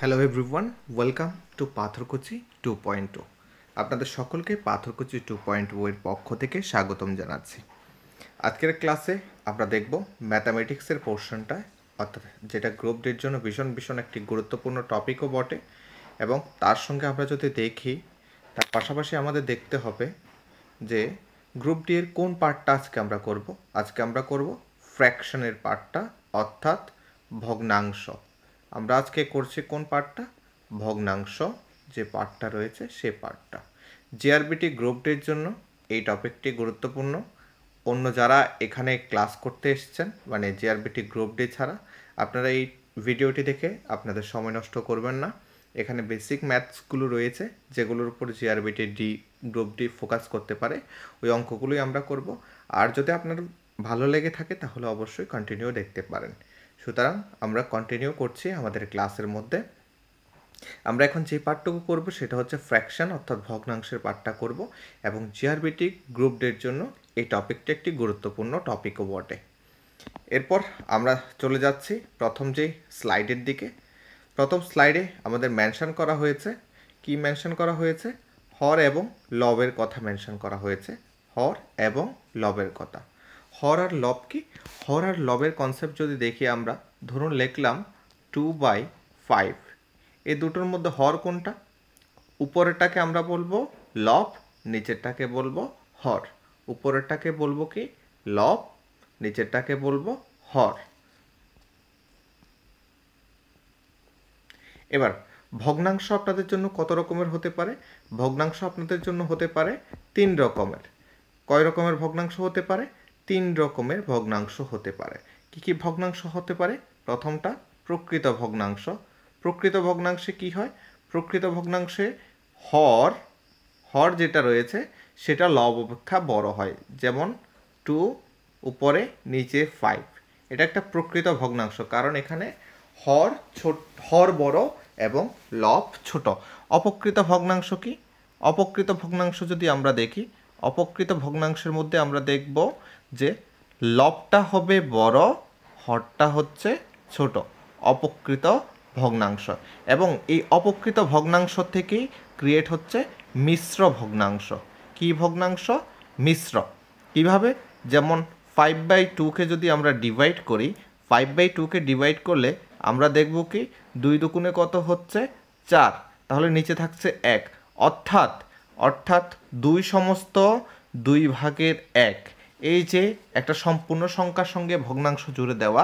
Hello everyone, welcome to পাথরকুচি 2.0। আপনাদের সকলকে পাথরকুচি 2.0 এর পক্ষ থেকে স্বাগতম জানাচ্ছি। আজকের ক্লাসে আমরা দেখব ম্যাথামেটিক্সের পোর্শনটা, অর্থাৎ যেটা গ্রুপ ডির জন্য ভীষণ একটি গুরুত্বপূর্ণ টপিকও বটে। এবং তার সঙ্গে আমরা যদি দেখি, তার পাশাপাশি আমাদের দেখতে হবে যে গ্রুপ ডি এর কোন পার্টটা আজকে আমরা করব। আজকে আমরা করব ফ্র্যাকশনের পার্টটা, অর্থাৎ ভগ্নাংশ। আমরা আজকে করছি কোন পার্টটা? ভগ্নাংশ যে পার্টটা রয়েছে সে পার্টটা। জিআরবিটি গ্রুপ ডির জন্য এই টপিকটি গুরুত্বপূর্ণ। অন্য যারা এখানে ক্লাস করতে এসেছেন, মানে জিআরবিটি গ্রুপ ডি ছাড়া, আপনারা এই ভিডিওটি দেখে আপনাদের সময় নষ্ট করবেন না। এখানে বেসিক ম্যাথসগুলো রয়েছে যেগুলোর উপর জিআরবিটি গ্রুপ ডি ফোকাস করতে পারে, ওই অঙ্কগুলোই আমরা করব। আর যদি আপনার ভালো লেগে থাকে তাহলে অবশ্যই কন্টিনিউ দেখতে পারেন। সুতরাং আমরা কন্টিনিউ করছি আমাদের ক্লাসের মধ্যে। আমরা এখন যে পার্টটুকু করব সেটা হচ্ছে ফ্র্যাকশন, অর্থাৎ ভগ্নাংশের পার্টটা করব। এবং জিআরবিটি গ্রুপ ডির জন্য এই টপিকটি একটি গুরুত্বপূর্ণ টপিকও বটে। এরপর আমরা চলে যাচ্ছি প্রথম যেই স্লাইডের দিকে। প্রথম স্লাইডে আমাদের মেনশন করা হয়েছে, কি মেনশন করা হয়েছে? হর এবং লবের কথা মেনশন করা হয়েছে। হর এবং লবের কথা। হর আর লব কি? হর আর লবের কনসেপ্ট যদি দেখি আমরা, ধরুন লিখলাম 2/5। এই দুটোর মধ্যে হর কোনটা? উপরেরটাকে আমরা বলবো লব, নিচেরটাকে বলবো হর। উপরেরটাকে বলবো কি? লব, নিচেরটাকে বলবো হর। এবার ভগ্নাংশ আপনাদের জন্য কত রকমের হতে পারে? ভগ্নাংশ আপনাদের জন্য হতে পারে 3 রকমের। কয় রকমের ভগ্নাংশ হতে পারে? 3 রকমের ভগ্নাংশ হতে পারে। কি কি ভগ্নাংশ হতে পারে? প্রথমটা প্রকৃত ভগ্নাংশ। প্রকৃত ভগ্নাংশে কি হয়? প্রকৃত ভগ্নাংশে হর হর যেটা রয়েছে সেটা লব অপেক্ষা বড় হয়। যেমন 2 উপরে নিচে 5, এটা একটা প্রকৃত ভগ্নাংশ, কারণ এখানে হর বড় এবং লব ছোট। অপকৃত ভগ্নাংশ কি? অপকৃত ভগ্নাংশ যদি আমরা দেখি, অপকৃত ভগ্নাংশের মধ্যে আমরা দেখব যে লবটা হবে বড়, হরটা হচ্ছে ছোট। অপকৃত ভগ্নাংশ। এবং এই অপকৃত ভগ্নাংশ থেকেই ক্রিয়েট হচ্ছে মিশ্র ভগ্নাংশ। কি ভগ্নাংশ? মিশ্র। কিভাবে? যেমন 5/2কে যদি আমরা ডিভাইড করি, 5/2কে ডিভাইড করলে আমরা দেখব কি 2 দুগুণে কত হচ্ছে? 4। তাহলে নিচে থাকছে 1, অর্থাৎ 2 সমস্ত 2 ভাগের 1। এই যে একটা সম্পূর্ণ সংখ্যার সঙ্গে ভগ্নাংশ জুড়ে দেওয়া,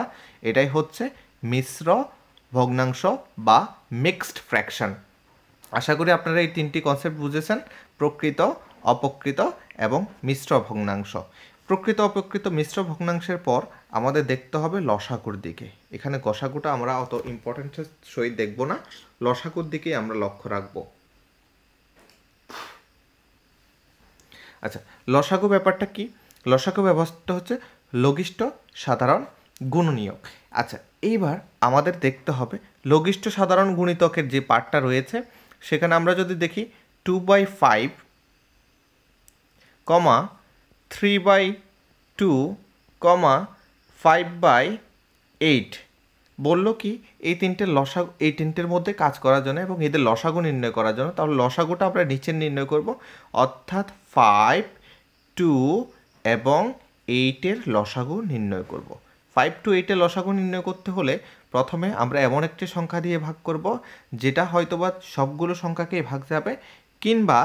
এটাই হচ্ছে মিশ্র ভগ্নাংশ বা মিক্সড ফ্র্যাকশন। আশা করি আপনারা এই 3টি কনসেপ্ট বুঝেছেন, প্রকৃত, অপকৃত এবং মিশ্র ভগ্নাংশ। প্রকৃত, অপকৃত, মিশ্র ভগ্নাংশের পর আমাদের দেখতে হবে লসাগুর দিকে। এখানে গসাগুটা আমরা অত ইম্পর্টেন্টের সহিত দেখব না, লসাগুর দিকেই আমরা লক্ষ্য রাখব। আচ্ছা, লসাগু ব্যাপারটা কি? লসাগু ব্যবস্থাটা হচ্ছে লঘিষ্ঠ সাধারণ গুণনীয়ক। আচ্ছা, এইবার আমাদের দেখতে হবে লঘিষ্ঠ সাধারণ গুণিতকের যে পার্টটা রয়েছে সেখানে আমরা যদি দেখি 2/5, 3/2, 5/8 বললো কি এই তিনটের মধ্যে কাজ করার জন্য এবং এদের লসাগু নির্ণয় করার জন্য। তাহলে লসাগুটা আমরা নিচে নির্ণয় করব, অর্থাৎ 5, 2 এবং 8-এর লসাগু নির্ণয় করব। 5 to 8-এর লসাগু নির্ণয় করতে হলে প্রথমে আমরা এমন একটি সংখ্যা দিয়ে ভাগ করব যেটা হয়তোবা সবগুলো সংখ্যাকে ভাগ যাবে, কিংবা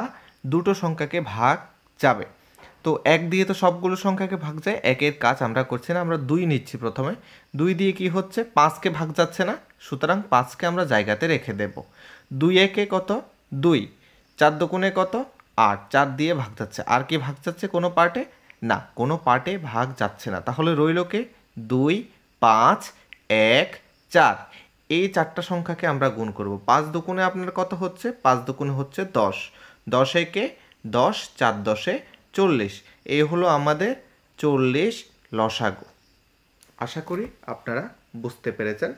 দুটো সংখ্যাকে ভাগ যাবে। তো 1 দিয়ে তো সবগুলো সংখ্যাকে ভাগ যায়, 1-এর কাজ আমরা করছি না, আমরা 2 নিচ্ছি প্রথমে। 2 দিয়ে কি হচ্ছে? 5কে ভাগ যাচ্ছে না, সুতরাং 5কে আমরা জায়গাতে রেখে দেব। 2-1 কত? 2। 4 দুগুণে কত? 8। 4 দিয়ে ভাগ যাচ্ছে। আর কি ভাগ যাচ্ছে কোনো পার্টে? না, কোনো পার্টে ভাগ যাচ্ছে না। তাহলে রইল কে? 2, 5, 1, 4। এই 4টা সংখ্যাকে আমরা গুণ করব। 5 দুগুণে আপনার কত হচ্ছে? 5 দুগুণে হচ্ছে 10। 10-এ 10, 4 10-এ 40। এই হলো আমাদের 40 লসাগু। আশা করি আপনারা বুঝতে পেরেছেন।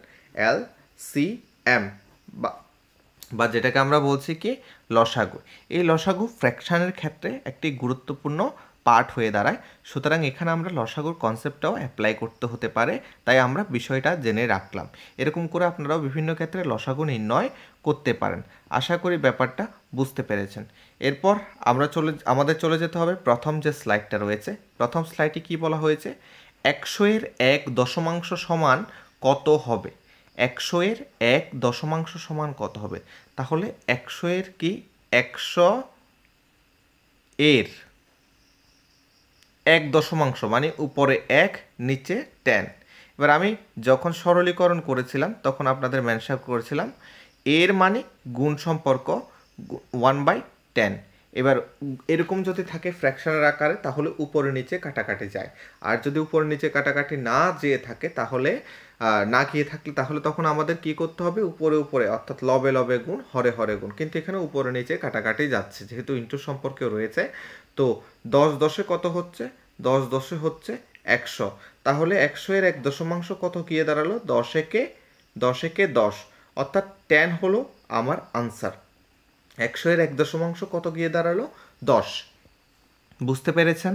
LCM বা যেটাকে আমরা বলছি কি লসাগু। এই লসাগু ফ্র্যাকশনের ক্ষেত্রে একটি গুরুত্বপূর্ণ পার্ট হয়ে দাঁড়ায়। সুতরাং এখানে আমরা লসাগুর কনসেপ্টটাও অ্যাপ্লাই করতে হতে পারে, তাই আমরা বিষয়টা জেনে রাখলাম। এরকম করে আপনারাও বিভিন্ন ক্ষেত্রে লসাগু নির্ণয় করতে পারেন। আশা করি ব্যাপারটা বুঝতে পেরেছেন। এরপর আমাদের চলে যেতে হবে প্রথম যে স্লাইডটা রয়েছে। প্রথম স্লাইডে কি বলা হয়েছে, 100 এর 1 সমান কত হবে। 100 এর 1 সমান কত হবে? তাহলে 100 এর কি 100 এর 1 মানে উপরে 1 নিচে 10। এবার আমি যখন সরলীকরণ করেছিলাম তখন আপনাদের মেনশন করেছিলাম এর মানে গুণ সম্পর্ক 1/10। এবার এরকম যদি থাকে ফ্র্যাকশনের আকারে তাহলে উপরে নিচে কাটাকাটি যায়, আর যদি উপরে নিচে কাটাকাটি না যেয়ে থাকে তাহলে তাহলে তখন আমাদের কি করতে হবে, উপরে উপরে অর্থাৎ লবে লবে গুণ হরে হরে গুণ। কিন্তু এখানে উপরে নিচে কাটাকাটি যাচ্ছে যেহেতু ইন্টু সম্পর্কে রয়েছে। তো 10 10 কত হচ্ছে, 10 10 হচ্ছে 100। তাহলে 100 এর 1 কত গিয়ে দাঁড়ালো, 10 একে 10 অর্থাৎ 10 হলো আমার আনসার। 100 এর 1 কত গিয়ে দাঁড়ালো, 10। বুঝতে পেরেছেন?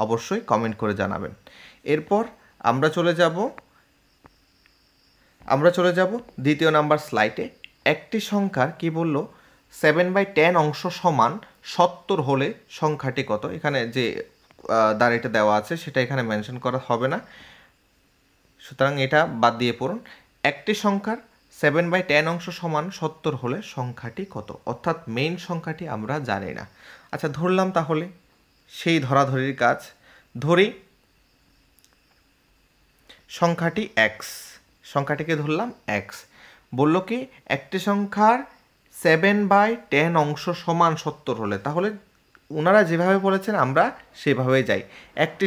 অবশ্যই কমেন্ট করে জানাবেন। এরপর আমরা চলে যাব দ্বিতীয় নাম্বার স্লাইডে। একটি সংখ্যার কি বলল, 7/10 অংশ সমান 70 হলে সংখ্যাটি কত। এখানে যে দাঁড়িটা দেওয়া আছে সেটা এখানে মেনশন করা হবে না, সুতরাং এটা বাদ দিয়ে পড়ুন। একটি সংখ্যার 7/10 অংশ সমান 70 হলে সংখ্যাটি কত, অর্থাৎ মেইন সংখ্যাটি আমরা জানি না। আচ্ছা ধরলাম, তাহলে সেই ধরাধরির কাজ ধরি। সংখ্যাটি এক্স, সংখ্যাটিকে ধরলাম এক্স। বলল কি একটি সংখ্যার 7/10 অংশ সমান 70 হলে, তাহলে ওনারা যেভাবে বলেছেন আমরা সেভাবেই যাই। একটি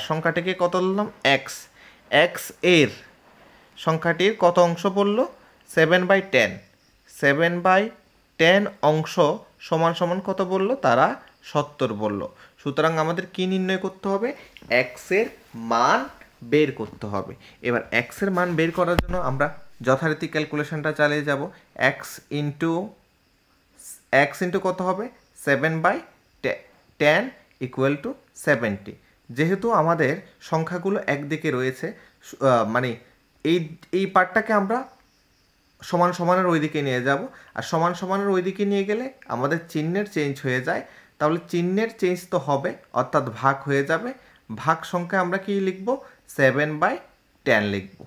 সংখ্যাটিকে কত ধরলাম, এক্স। এক্স এর সংখ্যাটির কত অংশ বলল, 7/10। 7/10 অংশ সমান সমান কত বলল তারা, 70 বলল। সুতরাং আমাদের কি নির্ণয় করতে হবে, এক্সের মান বের করতে হবে। এবার এক্সের মান বের করার জন্য আমরা যথারীতি ক্যালকুলেশনটা চালিয়ে যাব। এক্স ইন্টু কত হবে, 7/10 ইকুয়াল টু 70। যেহেতু আমাদের সংখ্যাগুলো একদিকে রয়েছে, মানে এই পার্টটাকে আমরা সমান সমানের ওই দিকে নিয়ে যাব, আর সমান সমানের ওই দিকে নিয়ে গেলে আমাদের চিহ্নের চেঞ্জ হয়ে যায়। তাহলে চিহ্নের চেঞ্জ তো হবে, অর্থাৎ ভাগ হয়ে যাবে। ভাগ সংখ্যা আমরা কি লিখব, 7/10 লিখব।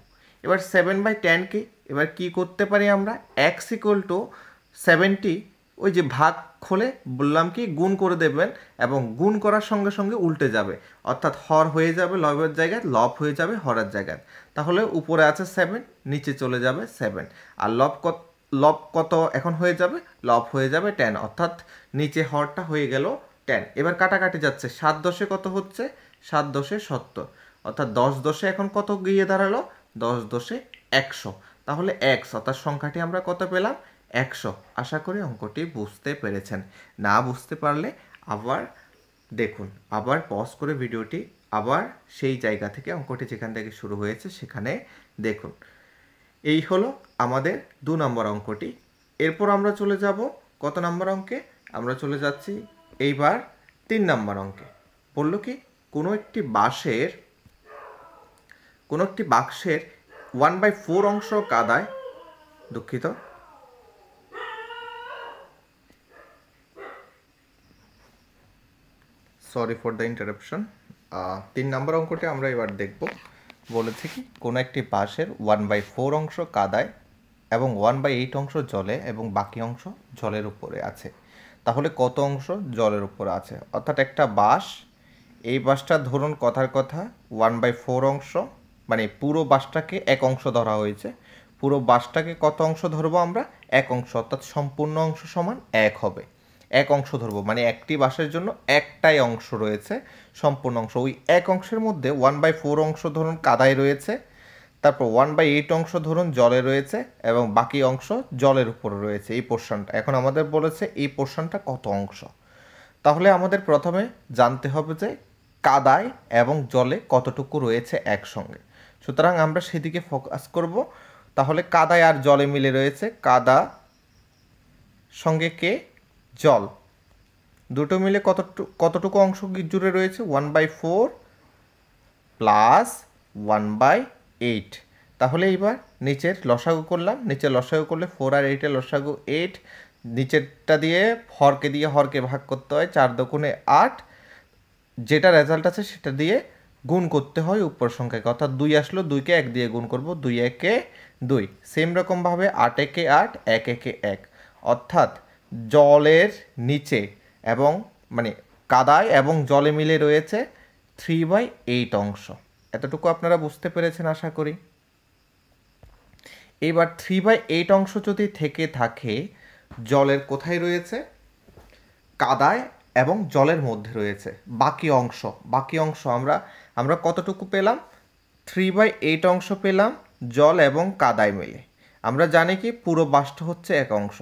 এবার 7/10 কি এবার কি করতে পারি আমরা, এক্স ইকুয়াল টু 70, ওই যে ভাগ হলে বললাম কি গুণ করে দেবেন, এবং গুণ করার সঙ্গে সঙ্গে উল্টে যাবে, অর্থাৎ হর হয়ে যাবে লবের জায়গায়, লব হয়ে যাবে হরের জায়গায়। তাহলে উপরে আছে 7, নিচে চলে যাবে 7, আর লব কত এখন হয়ে যাবে, লব হয়ে যাবে 10, অর্থাৎ নিচে হরটা হয়ে গেল 10। এবার কাটাকাটি যাচ্ছে, 7 10 কত হচ্ছে, 7 10 70, অর্থাৎ 10 10 এখন কত গিয়ে দাঁড়ালো, 10 10 100। তাহলে এক্স অর্থাৎ সংখ্যাটি আমরা কত পেলাম, 100। আশা করি অঙ্কটি বুঝতে পেরেছেন। না বুঝতে পারলে আবার দেখুন, আবার পজ করে ভিডিওটি আবার সেই জায়গা থেকে অঙ্কটি যেখান থেকে শুরু হয়েছে সেখানে দেখুন। এই হলো আমাদের 2 নম্বর অঙ্কটি। এরপর আমরা চলে যাব কত নম্বর অঙ্কে, আমরা চলে যাচ্ছি এইবার 3 নম্বর অঙ্কে। বলল কি কোনো একটি বাক্সের 1/4 অংশ কাদায়, দুঃখিত, সরি ফর দ্য ইন্টারাপশন। 3 নম্বর অঙ্কটি আমরা এবার দেখব। বলেছে কি কোনো একটি বাঁশের 1/4 অংশ কাদায় এবং 1/8 অংশ জলে এবং বাকি অংশ জলের উপরে আছে। তাহলে কত অংশ জলের উপরে আছে, অর্থাৎ একটা বাঁশ, এই বাঁশটা ধরুন কথার কথা 1/4 অংশ, মানে পুরো বাঁশটাকে 1 অংশ ধরা হয়েছে। পুরো বাঁশটাকে কত অংশ ধরবো আমরা, 1 অংশ, অর্থাৎ সম্পূর্ণ অংশ সমান 1 হবে। 1 অংশ ধরবো, মানে একটি বাঁশের জন্য একটাই অংশ রয়েছে সম্পূর্ণ অংশ। ওই 1 অংশের মধ্যে 1/4 অংশ ধরুন কাদায় রয়েছে, তারপর 1/8 অংশ ধরুন জলে রয়েছে, এবং বাকি অংশ জলের উপরে রয়েছে এই পোর্শনটা। এখন আমাদের বলেছে এই পোর্শনটা কত অংশ। তাহলে আমাদের প্রথমে জানতে হবে যে কাদায় এবং জলে কতটুকু রয়েছে একসঙ্গে। সুতরাং আমরা সেদিকে ফোকাস করব। তাহলে কাদায় আর জলে মিলে রয়েছে কাদা সঙ্গে কে, জল। দুটো মিলে কতটুকু অংশ জুড়ে রয়েছে? 1/4 প্লাস 1/8। তাহলে এইবার নিচের লসাগু করলাম, নিচের লসাগু করলে 4 আর 8 এর লসাগু 8, নিচেরটা দিয়ে হরকে ভাগ করতে হয়, 4 দুগুণে 8, যেটা রেজাল্ট আছে সেটা দিয়ে গুণ করতে হয় উপর সংখ্যাকে, অর্থাৎ 2 আসলো, 2কে 1 দিয়ে গুণ করব, 2 একে 2। সেম রকমভাবে 8 একে 8, 1 একে 1, অর্থাৎ জলের নিচে এবং মানে কাদায় এবং জলে মিলে রয়েছে 3/8 অংশ। এতটুকু আপনারা বুঝতে পেরেছেন আশা করি। এবার 3/8 অংশ যদি থেকে থাকে জলের কোথায় রয়েছে? কাদায় এবং জলের মধ্যে রয়েছে। বাকি অংশ আমরা কতটুকু পেলাম? 3/8 অংশ পেলাম জল এবং কাদায় মিলে। আমরা জানি কি পুরো বাষ্প হচ্ছে 1 অংশ,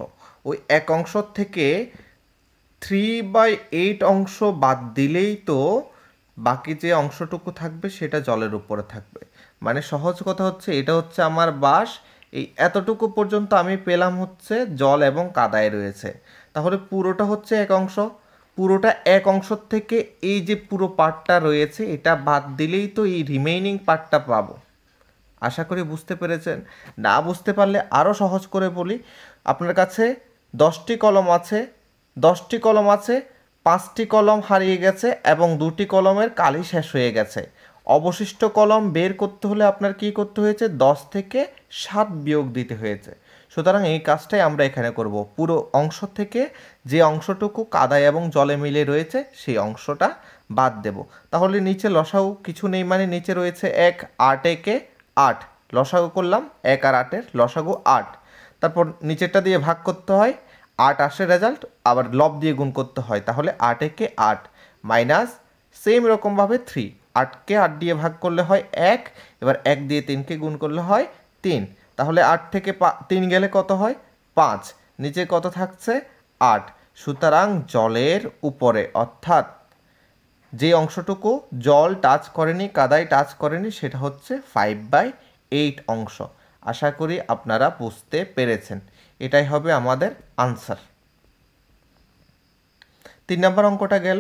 ওই 1 অংশ থেকে 3/8 অংশ বাদ দিলেই তো বাকি যে অংশটুকু থাকবে সেটা জলের উপরে থাকবে। মানে সহজ কথা হচ্ছে এটা হচ্ছে আমার বাস, এই এতটুকু পর্যন্ত আমি পেলাম হচ্ছে জল এবং কাদায় রয়েছে। তাহলে পুরোটা হচ্ছে 1 অংশ, পুরোটা 1 অংশ থেকে এই যে পুরো পার্টটা রয়েছে এটা বাদ দিলেই তো এই রিমেইনিং পার্টটা পাবো। আশা করি বুঝতে পেরেছেন। না বুঝতে পারলে আরও সহজ করে বলি, আপনার কাছে 10টি কলম আছে, 5টি কলম হারিয়ে গেছে এবং 2টি কলমের কালি শেষ হয়ে গেছে। অবশিষ্ট কলম বের করতে হলে আপনার কি করতে হয়েছে? 10 থেকে 7 বিয়োগ দিতে হয়েছে। সুতরাং এই কাজটাই আমরা এখানে করব। পুরো অংশ থেকে যে অংশটুকু কাদায় এবং জলে মিলে রয়েছে সেই অংশটা বাদ দেব। তাহলে নিচে লসাগু কিছু নেই, মানে নিচে রয়েছে 1, 8 একে 8, লসাগু করলাম 1 আর 8 এর লসাগু 8। তারপর নিচেরটা দিয়ে ভাগ করতে হয়, 8 আসে রেজাল্ট, আবার লব দিয়ে গুণ করতে হয়, তাহলে 8 একে 8 মাইনাস সেম রকমভাবে 3, 8কে 8 দিয়ে ভাগ করলে হয় 1, এবার 1 দিয়ে 3কে গুণ করলে হয় 3, তাহলে 8 থেকে 3 গেলে কত হয়? 5, নিচে কত থাকছে? 8। সুতরাং জলের উপরে, অর্থাৎ যে অংশটুকু জল টাচ করেনি, কাদায় টাচ করেনি, সেটা হচ্ছে 5/8 অংশ। আশা করি আপনারা বুঝতে পেরেছেন। এটাই হবে আমাদের আনসার। 3 নম্বর অঙ্কটা গেল।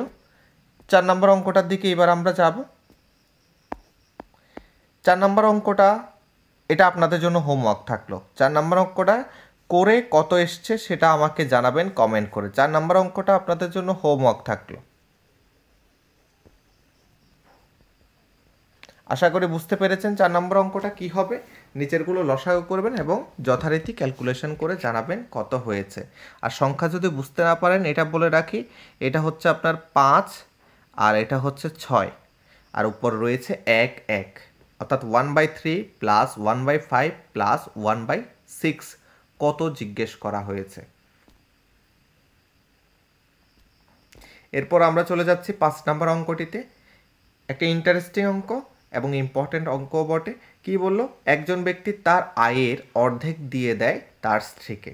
4 নম্বর অঙ্কটার দিকে এবার আমরা যাব। 4 নম্বর অঙ্কটা এটা আপনাদের জন্য হোমওয়ার্ক থাকলো। 4 নম্বর অঙ্কটা করে কত এসছে সেটা আমাকে জানাবেন কমেন্ট করে। 4 নম্বর অঙ্কটা আপনাদের জন্য হোমওয়ার্ক থাকলো। আশা করি বুঝতে পেরেছেন 4 নম্বর অঙ্কটা কি হবে। নিচেরগুলো লসাগু করবেন এবং যথারীতি ক্যালকুলেশন করে জানাবেন কত হয়েছে। আর সংখ্যা যদি বুঝতে না পারেন এটা বলে রাখি, এটা হচ্ছে আপনার 5 আর এটা হচ্ছে 6, আর উপর রয়েছে 1 1, অর্থাৎ 1/3 প্লাস 1/5 প্লাস 1/6 কত জিজ্ঞেস করা হয়েছে। এরপর আমরা চলে যাচ্ছি 5 নম্বর অঙ্কটিতে। একটা ইন্টারেস্টিং অঙ্ক এবং ইম্পর্টেন্ট অঙ্ক বটে। কি বললো? একজন ব্যক্তি তার আয়ের অর্ধেক দিয়ে দেয় তার স্ত্রীকে।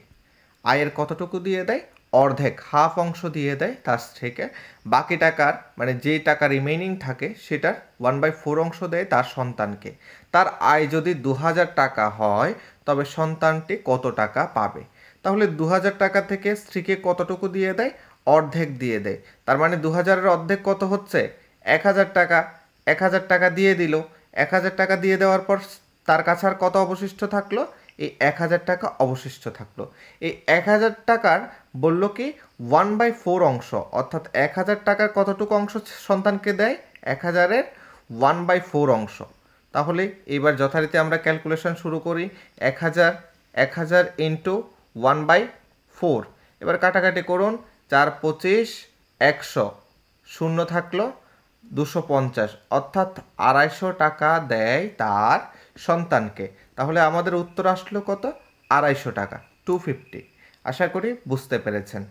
আয়ের কতটুকু দিয়ে দেয়? অর্ধেক, হাফ অংশ দিয়ে দেয় তার স্ত্রীকে। বাকি টাকার মানে যে টাকা রিমেইনিং থাকে সেটার 1/4 অংশ দেয় তার সন্তানকে। তার আয় যদি 2000 টাকা হয় তবে সন্তানটি কত টাকা পাবে? তাহলে 2000 টাকা থেকে স্ত্রীকে কতটুকু দিয়ে দেয়? অর্ধেক দিয়ে দেয়। তার মানে 2000-এর অর্ধেক কত হচ্ছে? 1000 টাকা। 1000 টাকা দিয়ে দিল। 1000 টাকা দিয়ে দেওয়ার পর তার কাছে আর কত অবশিষ্ট থাকলো? এই 1000 টাকা অবশিষ্ট থাকলো। এই 1000 টাকার বলল কি 1/4 অংশ, অর্থাৎ 1000 টাকার কতটুকু অংশ সন্তানকে দেয়? 1000-এর 1/4 অংশ। তাহলে এবার যথারীতি আমরা ক্যালকুলেশন শুরু করি। 1000 ইন্টু 1/4, এবার কাটাকাটি করুন। 4 25 100, শূন্য থাকলো 250, অর্থাৎ 250 টাকা দেয় তার সন্তানকে। তাহলে আমাদের উত্তর আসলো কত? 250 টাকা, 250। আশা করি বুঝতে পেরেছেন।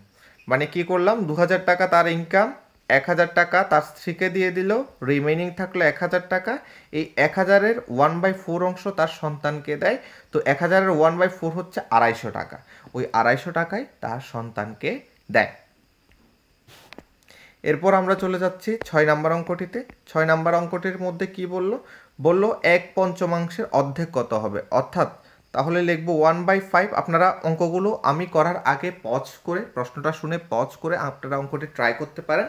মানে কি করলাম? 2000 টাকা তার ইনকাম, 1000 টাকা তার স্ত্রীকে দিয়ে দিল, রিমেইনিং থাকলো 1000 টাকা। এই 1000-এর 1/4 অংশ তার সন্তানকে দেয়। তো 1000-এর 1/4 হচ্ছে 250 টাকা। ওই 250 টাকায় তার সন্তানকে দেয়। এরপর আমরা চলে যাচ্ছি 6 নম্বর অঙ্কটিতে। 6 নম্বর অঙ্কটির মধ্যে কি বলল? 1/5 অর্ধেক কত হবে? অর্থাৎ তাহলে লিখবো 1/5। আপনারা অঙ্কগুলো আমি করার আগে পজ করে, প্রশ্নটা শুনে পজ করে আপনারা অঙ্কটি ট্রাই করতে পারেন।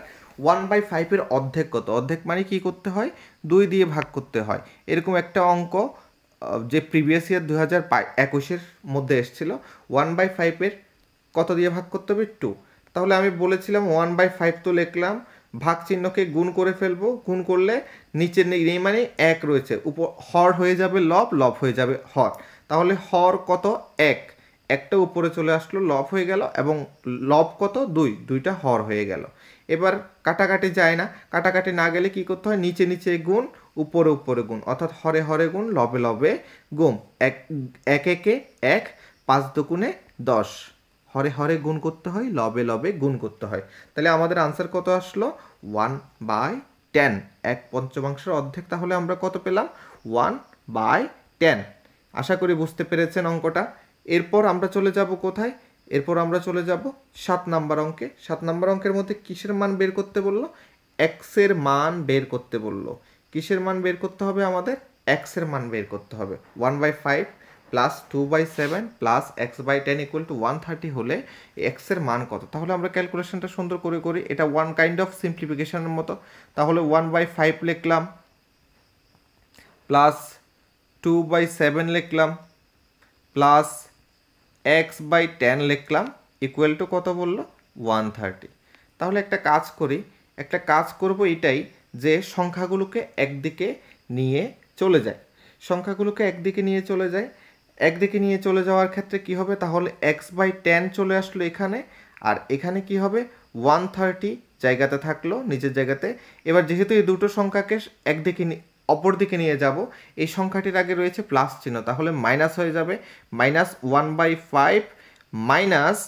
1/5 এর অর্ধেক কত? অর্ধেক মানে কি করতে হয়? 2 দিয়ে ভাগ করতে হয়। এরকম একটা অঙ্ক যে প্রিভিয়াস ইয়ার 2021-এর মধ্যে এসেছিল। 1/5 এর কত দিয়ে ভাগ করতে হবে? 2। তাহলে আমি বলেছিলাম 1/5 তো লিখলাম, ভাগ চিহ্নকে গুণ করে ফেলবো। গুণ করলে নিচে নেই মানে 1 রয়েছে, উপর হর হয়ে যাবে লব, লব হয়ে যাবে হর। তাহলে হর কত? 1, একটা উপরে চলে আসলো, লব হয়ে গেল, এবং লব কত? 2, 2টা হর হয়ে গেল। এবার কাটাকাটি যায় না, কাটাকাটি না গেলে কি করতে হয়? নিচে নিচে গুণ, উপরে উপরে গুণ, অর্থাৎ হরে হরে গুণ, লবে লবে গুণ। এক একে 1, 5 দুগুণে 10। হরে হরে গুণ করতে হয়, লবে লবে গুণ করতে হয়। তাহলে আমাদের আনসার কত আসলো? 1/10, 1/5 অর্ধেক। তাহলে আমরা কত পেলাম? 1/10। আশা করি বুঝতে পেরেছেন অঙ্কটা। এরপর আমরা চলে যাব কোথায়? এরপর আমরা চলে যাব 7 নাম্বার অঙ্কে। 7 নাম্বার অঙ্কের মধ্যে কিসের মান বের করতে বললো? এক্স এর মান বের করতে বললো। কিসের মান বের করতে হবে আমাদের? এক্স এর মান বের করতে হবে। 1/5 plus 2/7 plus x/10 equal to 130 হলে এক্স এর মান কত? তাহলে আমরা ক্যালকুলেশনটা সুন্দর করে করি। এটা ওয়ান কাইন্ড অফ সিম্পলিফিকেশনের মতো। তাহলে 1/5 লিখলাম, প্লাস 2/7 লিখলাম, প্লাস x/10 লিখলাম, ইকুয়াল টু কত বললো? 130। তাহলে একটা কাজ করব এটাই, যে সংখ্যাগুলোকে একদিকে নিয়ে চলে যায়। সংখ্যাগুলোকে একদিকে নিয়ে চলে যায়। একদিকে নিয়ে চলে যাওয়ার ক্ষেত্রে কি হবে? তাহলে x/10 চলে আসলো এখানে, আর এখানে কি হবে? 130 জায়গাতে থাকলো, নিজের জায়গাতে। এবার যেহেতু এই দুটো সংখ্যাকে একদিকে অপর দিকে নিয়ে যাব, এই সংখ্যাটির আগে রয়েছে প্লাস চিহ্ন, তাহলে মাইনাস হয়ে যাবে। -1/5 মাইনাস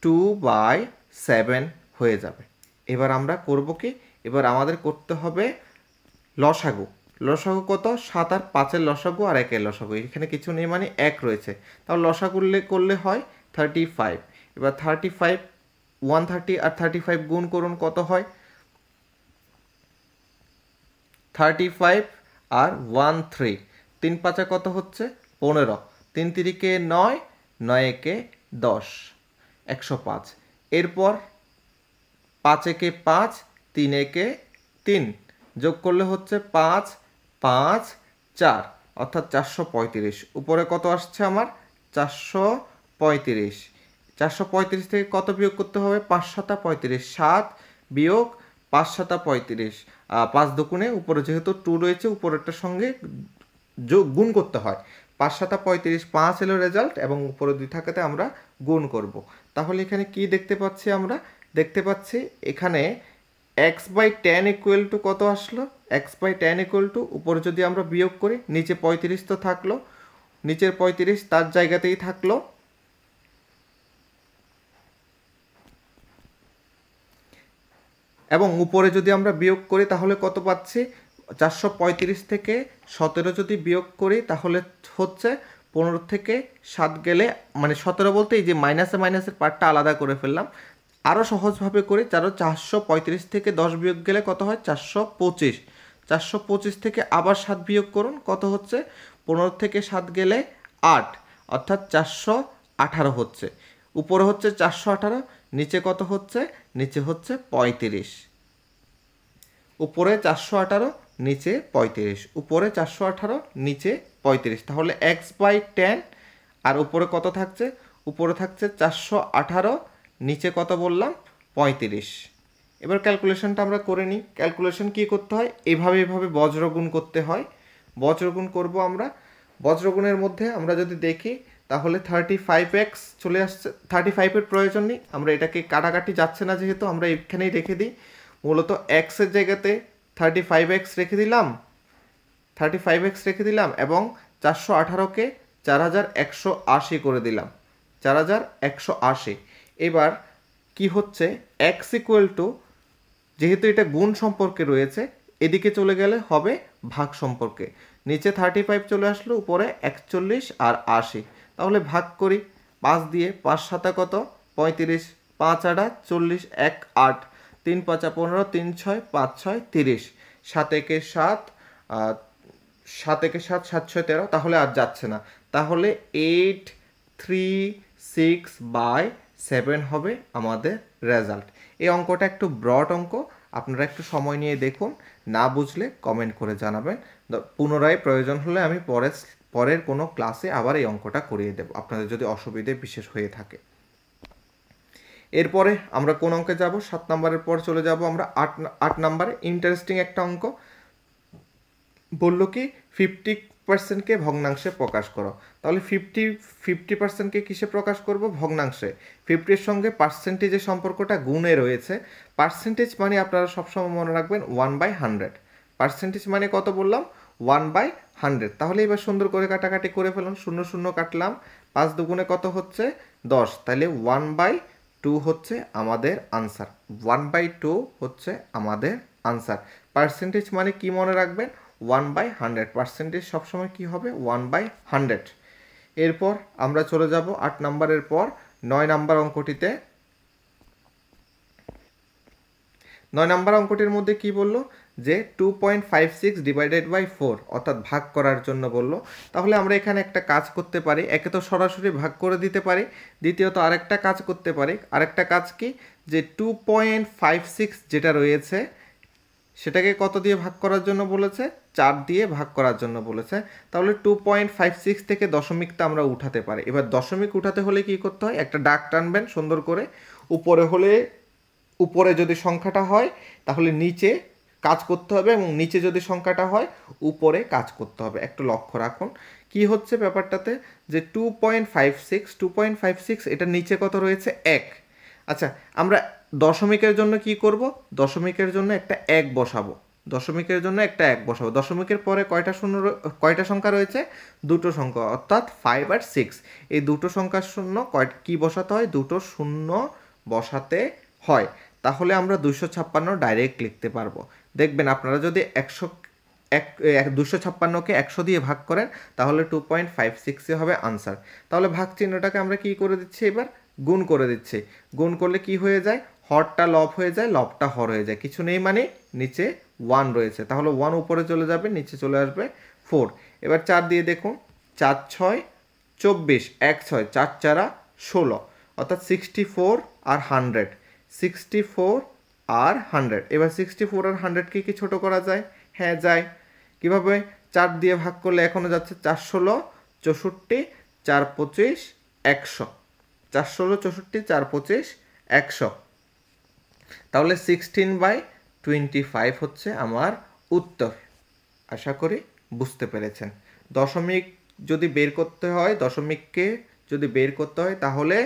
2/7 হয়ে যাবে। এবার আমরা করব কি? এবার আমাদের করতে হবে লসাগু। লসাগু কত? 7 আর 5-এর লসাগু আর 1-এর লসাগু। এখানে কিছু নেই মানে 1 রয়েছে, তাহলে লসাগু করলে হয় 35। এবার 35, 130 আর 35 গুণ করুন, কত হয়? 35 আর 13, 3×5 কত হচ্ছে? 15, 3×3 9, 9×1 10, 105। এরপর 5×1 5, 3×1 3, যোগ করলে হচ্ছে 5, 5, 4, অর্থাৎ 435। উপরে কত আসছে আমার? 435। 435 থেকে কত বিয়োগ করতে হবে? 5×7 35, 7 বিয়োগ 5×7 35, 5 দুগুণে, উপরে যেহেতু 2 রয়েছে উপরেরটার সঙ্গে গুণ করতে হয়। 5×7 35, 5 এলো রেজাল্ট, এবং উপরে 2 থাকাতে আমরা গুণ করব। তাহলে এখানে কি দেখতে পাচ্ছি? আমরা দেখতে পাচ্ছি এখানে x/10 ইকুয়াল টু কত আসলো? x/10 ইকুয়াল টু, উপরে যদি আমরা বিয়োগ করি, নিচে 35 তো থাকলো, নিচের 35 তার জায়গাতেই থাকলো, এবং উপরে যদি আমরা বিয়োগ করি তাহলে কত পাচ্ছি? 435 থেকে 17 যদি বিয়োগ করি তাহলে হচ্ছে 15 থেকে 7 গেলে, মানে 17 বলতে এই যে মাইনাসের পার্টটা আলাদা করে ফেললাম। আরও সহজভাবে করি, 435 থেকে 10 বিয়োগ গেলে কত হয়? 425। 425 থেকে আবার 7 বিয়োগ করুন, কত হচ্ছে? 15 থেকে 7 গেলে 8, অর্থাৎ 418 হচ্ছে। উপরে হচ্ছে 418, নিচে কত হচ্ছে? নিচে হচ্ছে 35। উপরে 418, নিচে 35, উপরে 418, নিচে 35। তাহলে x/10, আর উপরে কত থাকছে? উপরে থাকছে 418, নিচে কত বললাম? 35। এবার ক্যালকুলেশনটা আমরা করে নিই। ক্যালকুলেশন কি করতে হয়? এভাবে বজ্রগুণ করতে হয়। বজ্রগুণ করব আমরা। বজ্রগুণের মধ্যে আমরা যদি দেখি তাহলে 35x চলে আসছে। 35-এর প্রয়োজন নেই, আমরা এটাকে কাটাকাটি যাচ্ছে না যেহেতু, আমরা এখানেই রেখে দিই। মূলত এক্সের জায়গাতে 35x রেখে দিলাম, 35x রেখে দিলাম, এবং 418কে 4180 করে দিলাম, 4180। এবার কি হচ্ছে? x ইকুয়াল টু, যেহেতু এটা গুণ সম্পর্কে রয়েছে, এদিকে চলে গেলে হবে ভাগ সম্পর্কে। নিচে 35 চলে আসলো, উপরে 41 আর 80। তাহলে ভাগ করি 5 দিয়ে। 5×7 কত? 35, 5×8 40, 1 8, 3×5 15, 3×6 5×6 30, 7×1 7, 7×1 7, 7×6 13। তাহলে আর যাচ্ছে না, তাহলে 836/7 হবে আমাদের রেজাল্ট। এই অঙ্কটা একটু ব্রড অঙ্ক, আপনারা একটু সময় নিয়ে দেখুন, না বুঝলে কমেন্ট করে জানাবেন। পুনরায় প্রয়োজন হলে আমি পরের কোনো ক্লাসে আবার এই অঙ্কটা করিয়ে দেব আপনাদের যদি অসুবিধে বিশেষ হয়ে থাকে। এরপরে আমরা কোন অঙ্কে যাব? 7 নম্বরের পর চলে যাব আমরা 8 নম্বরে। ইন্টারেস্টিং একটা অঙ্ক, বললো কি 50%কে ভগ্নাংশে প্রকাশ করো। তাহলে 50%কে কিসে প্রকাশ করব? ভগ্নাংশে। 50-এর সঙ্গে পার্সেন্টেজের সম্পর্কটা গুণে রয়েছে। পার্সেন্টেজ মানে আপনারা সবসময় মনে রাখবেন 1/100। পার্সেন্টেজ মানে কত বললাম? 1/100। তাহলে এবার সুন্দর করে কাটাকাটি করে ফেলুন। 0 0 কাটলাম, 5 দুগুণে কত হচ্ছে? 10। তাহলে 1/2 হচ্ছে আমাদের আনসার। 1/2 হচ্ছে আমাদের আনসার। পার্সেন্টেজ মানে কি মনে রাখবেন? 1/100। পার্সেন্টেজ সবসময় কি হবে? 1/100। এরপর আমরা চলে যাব 8 নম্বরের পর 9 নম্বর অঙ্কটিতে। 9 নম্বর অঙ্কটির মধ্যে কি বললো? যে 2.56 / 4 অর্থাৎ ভাগ করার জন্য বললো। তাহলে আমরা এখানে একটা কাজ করতে পারি। একে তো সরাসরি ভাগ করে দিতে পারি, দ্বিতীয়ত আরেকটা কাজ করতে পারি। আরেকটা কাজ কি? যে 2.56 যেটা রয়েছে সেটাকে কত দিয়ে ভাগ করার জন্য বলেছে? 4 দিয়ে ভাগ করার জন্য বলেছে। তাহলে 2.56 থেকে দশমিকটা আমরা উঠাতে পারি। এবার দশমিক উঠাতে হলে কি করতে হয়? একটা দাগ টানবেন সুন্দর করে। উপরে যদি সংখ্যাটা হয় তাহলে নিচে কাজ করতে হবে, এবং নিচে যদি সংখ্যাটা হয় উপরে কাজ করতে হবে। একটু লক্ষ্য রাখুন কি হচ্ছে ব্যাপারটাতে, যে 2.56 এটা নিচে কত রয়েছে? 1। আচ্ছা, আমরা দশমিকের জন্য কি করব? দশমিকের জন্য একটা 1 বসাবো। দশমিকের জন্য একটা 1 বসাবো। দশমিকের পরে কয়টা সংখ্যা রয়েছে? দুটো সংখ্যা, অর্থাৎ 5 আর 6। এই দুটো সংখ্যার শূন্য কি বসাতে হয়? দুটো শূন্য বসাতে হয়। তাহলে আমরা 256 ডাইরেক্ট লিখতে পারবো। দেখবেন আপনারা যদি 256কে 100 দিয়ে ভাগ করেন তাহলে 2.56 হবে আনসার। তাহলে ভাগ চিহ্নটাকে আমরা কি করে দিচ্ছি? এবার গুণ করে দিচ্ছি। গুণ করলে কি হয়ে যায়? হরটা লব হয়ে যায়, লবটা হর হয়ে যায়। কিছু নেই মানে নিচে 1 রয়েছে, তাহলে 1 উপরে চলে যাবে, নিচে চলে আসবে 4। এবার 4 দিয়ে দেখুন, 4 6 24, 1 6, 4 4 16, অর্থাৎ 64 আর 100। 64 আর 100। এবার 64 আর 100কে কি ছোট করা যায়? হ্যাঁ যায়। কিভাবে? 4 দিয়ে ভাগ করলে এখনো যাচ্ছে 4 16 64 4 25 100। 4 16 64 4 25 100। তাহলে 16/25 হচ্ছে আমার উত্তর। আশা করি বুঝতে পেরেছেন। দশমিক যদি বের করতে হয়, দশমিককে যদি বের করতে হয় তাহলে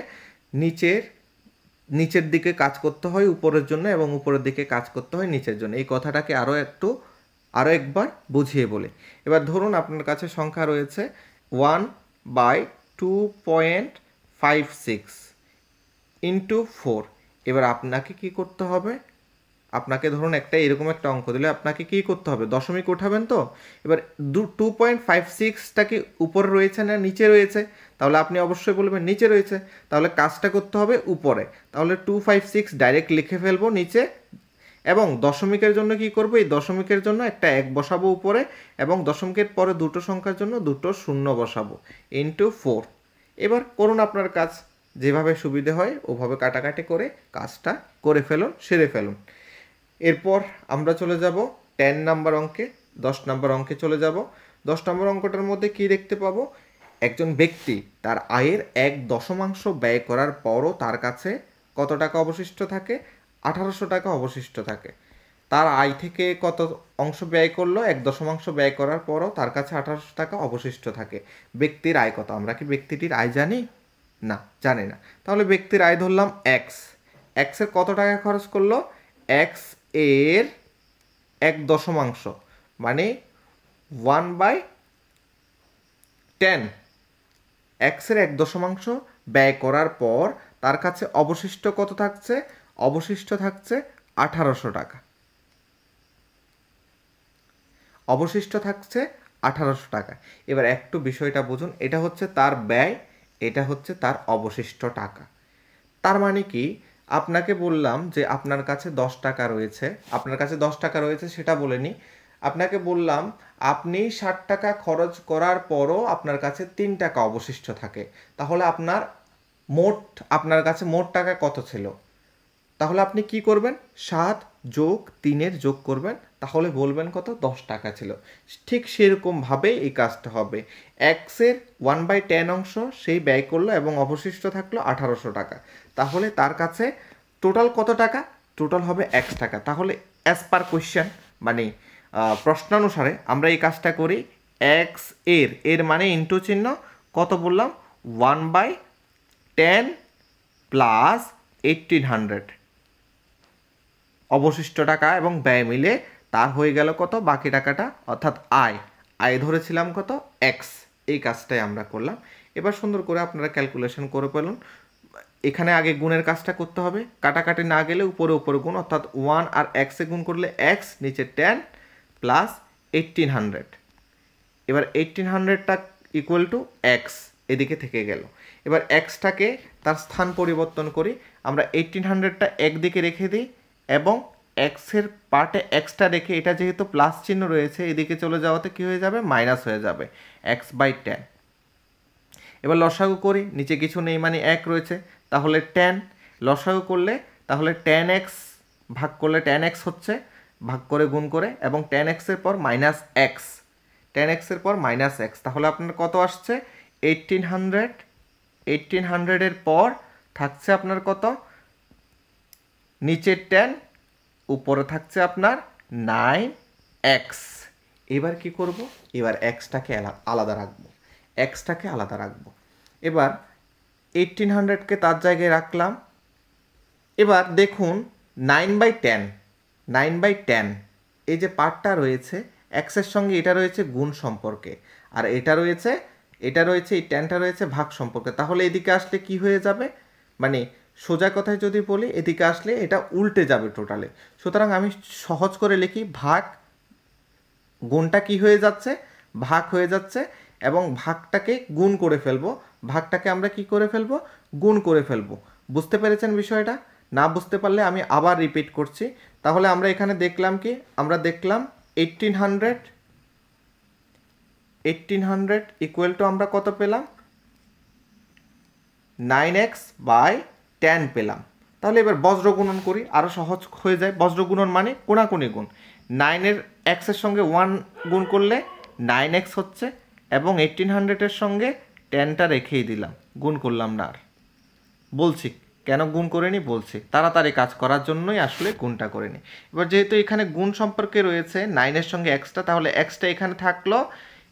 নিচের দিকে কাজ করতে হয় উপরের জন্য, এবং উপরের দিকে কাজ করতে হয় নিচের জন্য। এই কথাটাকে আরও একবার বুঝিয়ে বলি। এবার ধরুন আপনার কাছে সংখ্যা রয়েছে 1/2.56 ইন্টু 4। এবার আপনাকে কি করতে হবে? আপনাকে ধরুন এরকম একটা অঙ্ক দিলে আপনাকে কি করতে হবে? দশমিক উঠাবেন তো। এবার 2.56টা কি উপরে রয়েছে না নিচে রয়েছে? তাহলে আপনি অবশ্যই বলবেন নিচে রয়েছে। তাহলে কাজটা করতে হবে উপরে। তাহলে 256 ডাইরেক্ট লিখে ফেলবো নিচে, এবং দশমিকের জন্য কি করব? এই দশমিকের জন্য একটা 1 বসাবো উপরে, এবং দশমিকের পরে দুটো সংখ্যার জন্য দুটো শূন্য বসাবো ইন্টু 4। এবার করুন আপনার কাজ, যেভাবে সুবিধে হয় ওভাবে কাটাকাটি করে কাজটা করে ফেলুন, সেরে ফেলুন। এরপর আমরা চলে যাব 10 নাম্বার অঙ্কে। 10 নাম্বার অঙ্কে চলে যাব। 10 নম্বর অঙ্কটার মধ্যে কি দেখতে পাবো? একজন ব্যক্তি তার আয়ের 1/10 ব্যয় করার পরও তার কাছে কত টাকা অবশিষ্ট থাকে? 1800 টাকা অবশিষ্ট থাকে। তার আয় থেকে কত অংশ ব্যয় করলো? 1/10 ব্যয় করার পরও তার কাছে 1800 টাকা অবশিষ্ট থাকে। ব্যক্তির আয় কত? আমরা কি ব্যক্তিটির আয় জানি? না, জানি না। তাহলে ব্যক্তির আয় ধরলাম এক্স। এক্সের কত টাকা খরচ করলো? এক্স এর 1/10 মানে 1/10। এক্সের 1/10 ব্যয় করার পর তার কাছে অবশিষ্ট কত থাকছে? অবশিষ্ট থাকছে 1800 টাকা। অবশিষ্ট থাকছে 1800 টাকা। এবার একটু বিষয়টা বুঝুন, এটা হচ্ছে তার ব্যয়, এটা হচ্ছে তার অবশিষ্ট টাকা। তার মানে কি? আপনাকে বললাম যে আপনার কাছে 10 টাকা রয়েছে, আপনার কাছে 10 টাকা রয়েছে সেটা বলেনি। আপনাকে বললাম আপনি 60 টাকা খরচ করার পরও আপনার কাছে 3 টাকা অবশিষ্ট থাকে, তাহলে আপনার কাছে মোট টাকা কত ছিল? তাহলে আপনি কি করবেন? 7 যোগ 3-এর যোগ করবেন, তাহলে বলবেন কত? 10 টাকা ছিল। ঠিক সেরকমভাবে এই কাজটা হবে। এক্সের 1/10 অংশ সেই ব্যয় করলো এবং অবশিষ্ট থাকলো 1800 টাকা, তাহলে তার কাছে টোটাল কত টাকা? টোটাল হবে x টাকা। তাহলে অ্যাজ পার কোয়েশ্চেন মানে প্রশ্নানুসারে আমরা এই কাজটা করি। এক্স এর মানে ইন্টু চিহ্ন, কত বললাম? 1/10 প্লাস 1800 অবশিষ্ট টাকা এবং ব্যয় মিলে তার হয়ে গেল কত? বাকি টাকাটা, অর্থাৎ আয় ধরেছিলাম কত? এক্স। এই কাজটাই আমরা করলাম। এবার সুন্দর করে আপনারা ক্যালকুলেশন করে পেলেন। এখানে আগে গুণের কাজটা করতে হবে, কাটাকাটি না গেলে উপরে গুণ, অর্থাৎ 1 আর এক্সে গুণ করলে এক্স, নিচে 10 প্লাস 1800। এবার 1800টা ইকুয়াল টু এক্স এদিকে থেকে গেল। এবার এক্সটাকে তার স্থান পরিবর্তন করি, আমরা 1800টা একদিকে রেখে দিই এবং এক্সের পার্টে এক্সটা রেখে, এটা যেহেতু প্লাস চিহ্ন রয়েছে এদিকে চলে যাওয়াতে কি হয়ে যাবে? মাইনাস হয়ে যাবে, x/10। এবার লসাগু করি, নিচে কিছু নেই মানে 1 রয়েছে, তাহলে 10 লসাগু করলে তাহলে 10x ভাগ করলে 10x হচ্ছে, ভাগ করে গুণ করে, এবং 10x এর পর মাইনাস এক্স, 10x এর পর মাইনাস এক্স, তাহলে আপনার কত আসছে? 1800। 1800 এর পর থাকছে আপনার কত? নিচের 10, উপরে থাকছে আপনার 9x। এবার কি করব? এবার এক্সটাকে আলাদা রাখবো। এবার 1800কে তার জায়গায় রাখলাম। এবার দেখুন 9/10 এই যে পার্টটা রয়েছে এক্সের সঙ্গে, এটা রয়েছে গুণ সম্পর্কে, আর এটা রয়েছে এই 10টা রয়েছে ভাগ সম্পর্কে। তাহলে এদিকে আসলে কি হয়ে যাবে? মানে সোজা কথায় যদি বলি, এদিকে আসলে এটা উল্টে যাবে টোটালে। সুতরাং আমি সহজ করে লিখি, ভাগ গুণটা কি হয়ে যাচ্ছে? ভাগ হয়ে যাচ্ছে, এবং ভাগটাকে গুণ করে ফেলবো। ভাগটাকে আমরা কি করে ফেলবো? গুণ করে ফেলবো। বুঝতে পেরেছেন বিষয়টা? না বুঝতে পারলে আমি আবার রিপিট করছি। তাহলে আমরা এখানে দেখলাম কি? আমরা দেখলাম 1800 ইকুয়াল টু আমরা কত পেলাম? 9x/10 পেলাম। তাহলে এবার বজ্র গুণন করি, আরও সহজ হয়ে যায়। বজ্র গুণন মানে কোনাকুনি গুণ। 9-এর এক্সের সঙ্গে 1 গুণ করলে 9x হচ্ছে, এবং 1800-এর সঙ্গে 10টা রেখেই দিলাম, গুণ করলাম না আর। বলছি কেন গুণ করে নি, বলছি তাড়াতাড়ি কাজ করার জন্যই আসলে গুণটা করে নি। এবার যেহেতু এখানে গুণ সম্পর্কে রয়েছে 9-এর সঙ্গে এক্সটা, তাহলে এক্সটা এখানে থাকলো।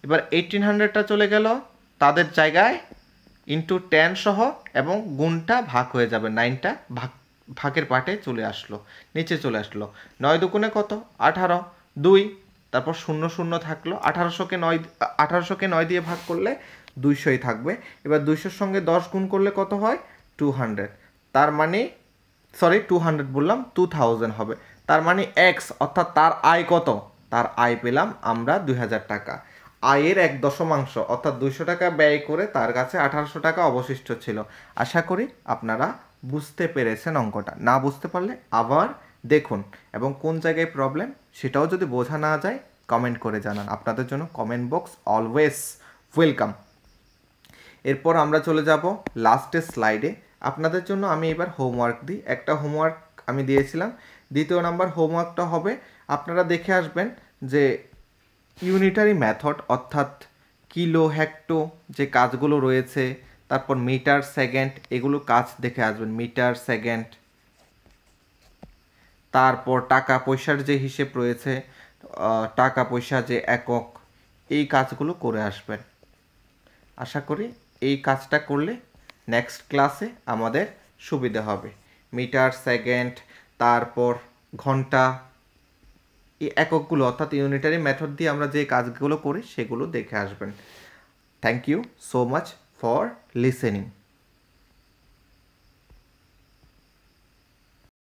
এবার 1800টা চলে গেল তাদের জায়গায় ইন্টু 10 সহ, এবং গুণটা ভাগ হয়ে যাবে, 9টা ভাগের পার্টে চলে আসলো, নিচে চলে আসলো। 9 দুগুণে কত? 18, 2, তারপর 0 0 থাকলো। 1800কে 9 দিয়ে ভাগ করলে 200ই থাকবে। এবার 200-র সঙ্গে 10 গুণ করলে কত হয়? 200। তার মানে 200 বললাম, 2000 হবে। তার মানে এক্স, অর্থাৎ তার আয় কত? তার আয় পেলাম আমরা 2000 টাকা। আয়ের 1/দশমাংশ, অর্থাৎ 200 টাকা ব্যয় করে তার কাছে 1800 টাকা অবশিষ্ট ছিল। আশা করি আপনারা বুঝতে পেরেছেন অঙ্কটা। না বুঝতে পারলে আবার দেখুন, এবং কোন জায়গায় প্রবলেম সেটাও যদি বোঝা না যায় কমেন্ট করে জানান। আপনাদের জন্য কমেন্ট বক্স অলওয়েজ ওয়েলকাম। এরপর আমরা চলে যাব লাস্টের স্লাইডে। আপনাদের জন্য আমি এবার হোমওয়ার্ক দিই। একটা হোমওয়ার্ক আমি দিয়েছিলাম, দ্বিতীয় নাম্বার হোমওয়ার্কটা হবে আপনারা দেখে আসবেন যে ইউনিটারি মেথড, অর্থাৎ কিলো, হেক্টো যে কাজগুলো রয়েছে, তারপর মিটার, সেকেন্ড, এগুলো কাজ দেখে আসবেন। মিটার, সেকেন্ড, তারপর টাকা পয়সার যে হিসেব রয়েছে, টাকা পয়সা যে একক, এই কাজগুলো করে আসবেন। আশা করি এই কাজটা করলে নেক্সট ক্লাসে আমাদের সুবিধা হবে। মিটার, সেকেন্ড, তারপর ঘন্টা, এই এককগুলো, অর্থাৎ ইউনিটারি মেথড দিয়ে আমরা যে কাজগুলো করি সেগুলো দেখে আসবেন। Thank you so much for listening.